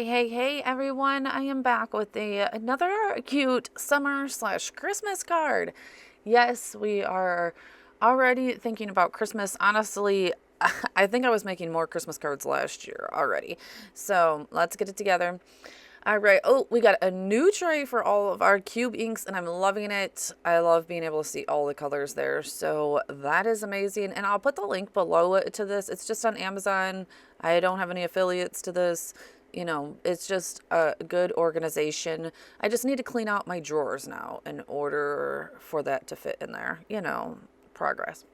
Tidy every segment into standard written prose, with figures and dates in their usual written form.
Hey everyone, I am back with another cute summer/Christmas card. Yes, we are already thinking about Christmas. Honestly, I think I was making more Christmas cards last year already. So let's get it together. All right. Oh, we got a new tray for all of our cube inks and I'm loving it. I love being able to see all the colors there. So that is amazing. And I'll put the link below to this. It's just on Amazon. I don't have any affiliates to this. You know, it's just a good organization. I just need to clean out my drawers now in order for that to fit in there. You know, progress.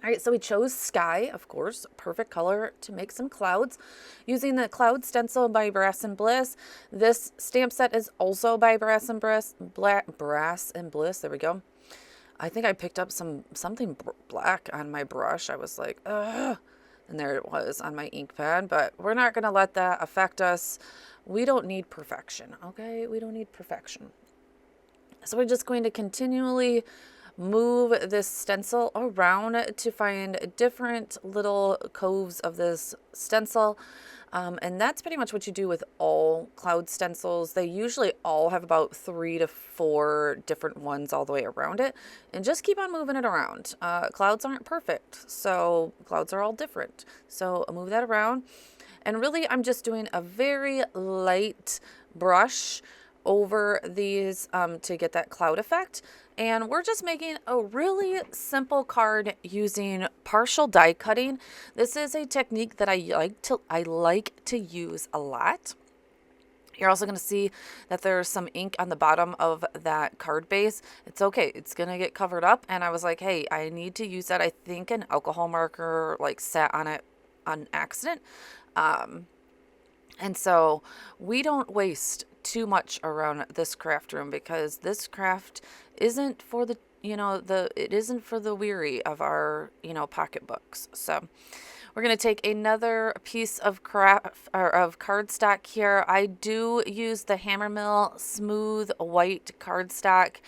All right, so we chose sky, of course, perfect color to make some clouds using the Clouds Stencil by Bliss. This stamp set is also by Brass and Bliss. There we go. I think I picked up something black on my brush. I was like, ugh. And there it was on my ink pad, but we're not going to let that affect us. We don't need perfection, okay? We don't need perfection. So we're just going to continually move this stencil around to find different little coves of this stencil. And that's pretty much what you do with all cloud stencils. They usually all have about 3 to 4 different ones all the way around it. And just keep on moving it around. Clouds aren't perfect, so clouds are all different. So move that around. And really, I'm just doing a very light brush over these to get that cloud effect. And we're just making a really simple card using partial die cutting. This is a technique that I like to use a lot. You're also going to see that there's some ink on the bottom of that card base. It's okay. It's going to get covered up. And I was like, hey, I need to use that. I think an alcohol marker like sat on it on accident. And so we don't waste too much around this craft room because this craft isn't for the, it isn't for the weary of our, pocketbooks. So we're going to take another piece of cardstock here. I do use the Hammermill smooth white cardstock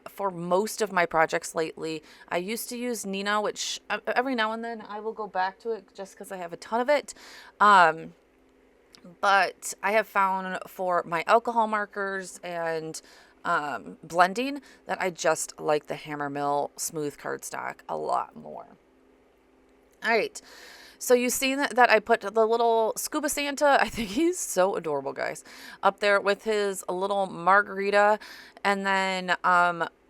for most of my projects lately. I used to use Nina, which every now and then I will go back to it just because I have a ton of it. But I have found for my alcohol markers and blending that I just like the Hammermill smooth cardstock a lot more. All right. So you've seen that I put the little scuba Santa, I think he's so adorable, guys, up there with his little margarita, and then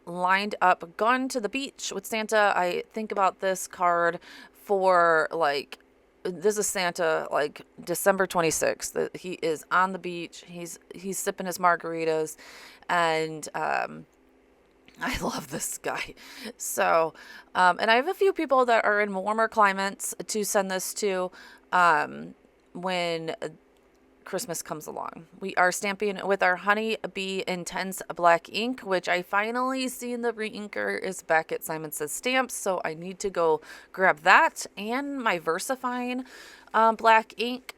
lined up Gone to the Beach with Santa. I think about this card for like, this is Santa like December 26th. He is on the beach. He's sipping his margaritas, and I love this guy. So, and I have a few people that are in warmer climates to send this to when Christmas comes along. We are stamping with our Honey Bee Intense Black ink, which I finally seen the re-inker is back at Simon Says Stamps, so I need to go grab that and my VersaFine black ink,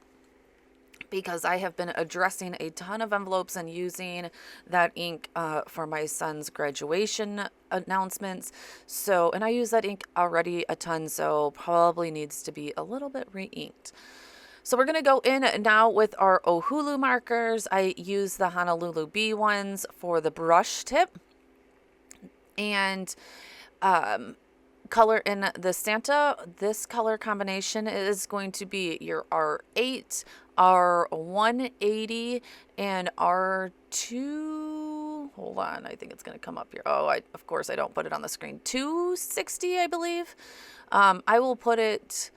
because I have been addressing a ton of envelopes and using that ink for my son's graduation announcements. So, and I use that ink already a ton, so probably needs to be a little bit re-inked. So we're going to go in now with our Ohulu markers. I use the Honolulu Bee ones for the brush tip. And color in the Santa, this color combination is going to be your R8, R180, and R2. Hold on, I think it's going to come up here. Oh, of course I don't put it on the screen. 260, I believe. I will put it...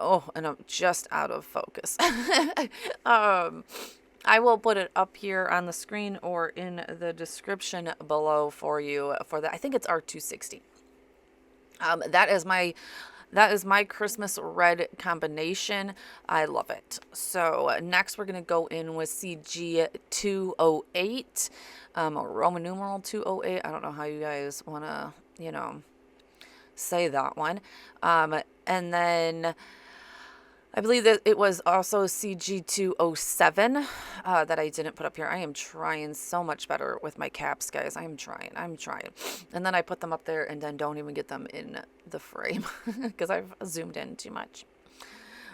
Oh, and I'm just out of focus. I will put it up here on the screen or in the description below for you for that. I think it's R260. That is my Christmas red combination. I love it. So next we're going to go in with CG208, Roman numeral 208. I don't know how you guys want to, say that one. And then I believe that it was also CG207 that I didn't put up here. I am trying so much better with my caps, guys. I'm trying. And then I put them up there and then don't even get them in the frame because I've zoomed in too much.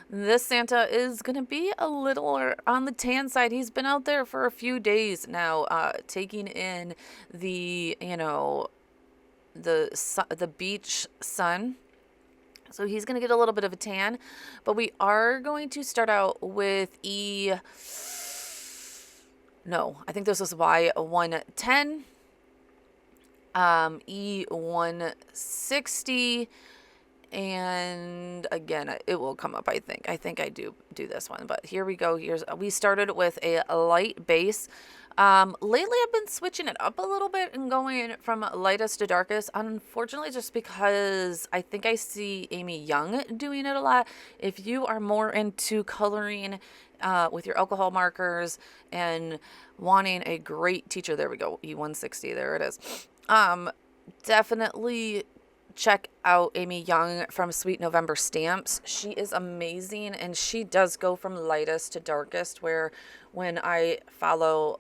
This Santa is going to be a little on the tan side. He's been out there for a few days now, taking in the, the beach sun. So he's going to get a little bit of a tan, but we are going to start out with no, I think this is Y110, E160, and again, it will come up. I think I do this one, but here we go. We started with a light base. Lately I've been switching it up a little bit and going from lightest to darkest, unfortunately, just because I think I see Amy Young doing it a lot. If you are more into coloring with your alcohol markers and wanting a great teacher, there we go, E160, there it is. Definitely check out Amy Young from Sweet November Stamps. She is amazing, and she does go from lightest to darkest, where when I follow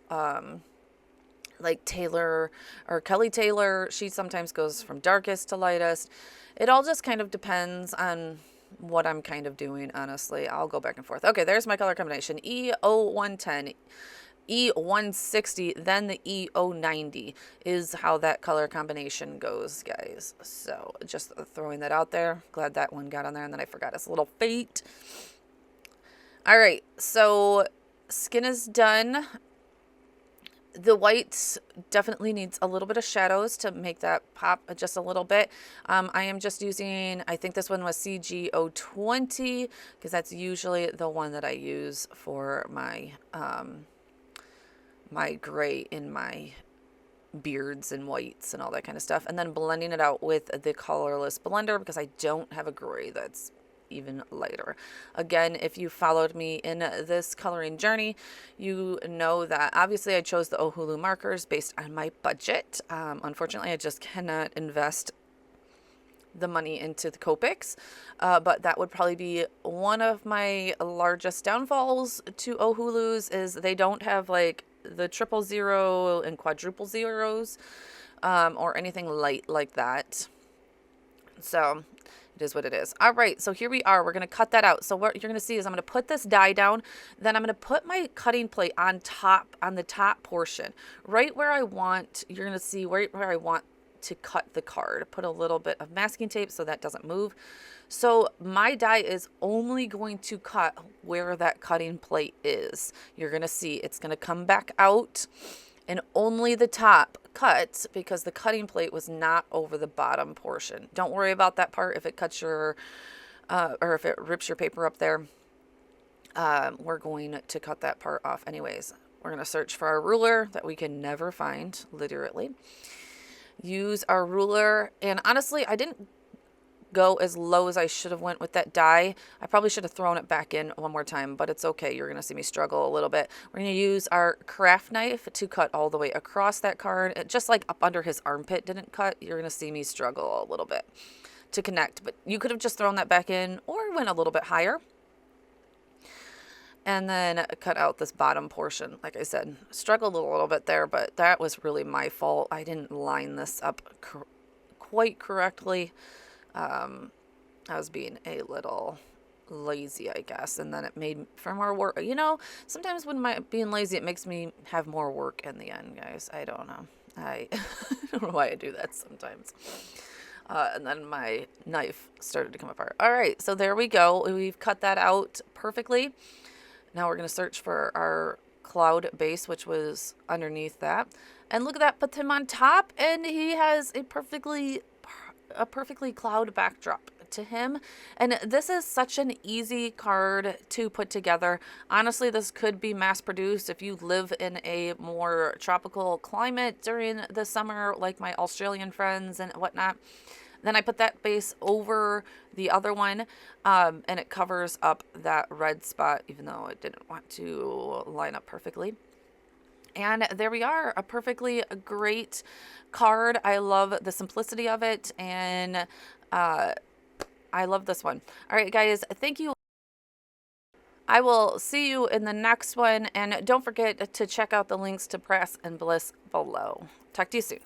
like Taylor or Kelly Taylor, she sometimes goes from darkest to lightest. It all just kind of depends on what I'm kind of doing, honestly. I'll go back and forth. Okay, there's my color combination. E0110, E160, then the E090 is how that color combination goes, guys. So just throwing that out there. Glad that one got on there, and then I forgot his little feet. All right, so skin is done. The white definitely needs a little bit of shadows to make that pop just a little bit. I am just using, I think this one was CG020, because that's usually the one that I use for my my gray in my beards and whites and all that kind of stuff, and then blending it out with the colorless blender because I don't have a gray that's even lighter. Again, if you followed me in this coloring journey, you know that obviously I chose the Ohulu markers based on my budget. Unfortunately, I just cannot invest the money into the Copics, but that would probably be one of my largest downfalls to Ohulus, is they don't have like the 000 and quadruple zeros or anything light like that. So it is what it is. All right, so here we are. We're going to cut that out. So what you're going to see is I'm going to put this die down, then I'm going to put my cutting plate on top, on the top portion, right where I want. You're going to see right where I want to cut the card. Put a little bit of masking tape so that doesn't move. So my die is only going to cut where that cutting plate is. You're going to see it's going to come back out, and only the top cut because the cutting plate was not over the bottom portion. Don't worry about that part if it cuts your, or if it rips your paper up there. We're going to cut that part off anyways. We're going to search for our ruler that we can never find, literally. Use our ruler, and honestly, I didn't go as low as I should have went with that die. I probably should have thrown it back in one more time, but it's okay. You're going to see me struggle a little bit. We're going to use our craft knife to cut all the way across that card. It just like up under his armpit didn't cut. You're going to see me struggle a little bit to connect, but you could have just thrown that back in or went a little bit higher. And then cut out this bottom portion. Like I said, struggled a little bit there, but that was really my fault. I didn't line this up quite correctly. I was being a little lazy, I guess, and then it made for more work. You know, sometimes when being lazy, it makes me have more work in the end, guys. I don't know. I don't know why I do that sometimes. And then my knife started to come apart. All right, so there we go. We've cut that out perfectly. Now we're going to search for our cloud base, which was underneath that. And look at that, put him on top, and he has a perfectly cloud backdrop to him. And this is such an easy card to put together. Honestly, this could be mass produced if you live in a more tropical climate during the summer, like my Australian friends and whatnot. Then I put that base over the other one, and it covers up that red spot, even though it didn't want to line up perfectly. And there we are, a perfectly great card. I love the simplicity of it, and I love this one. All right, guys, thank you. I will see you in the next one, and don't forget to check out the links to Press and Bliss below. Talk to you soon.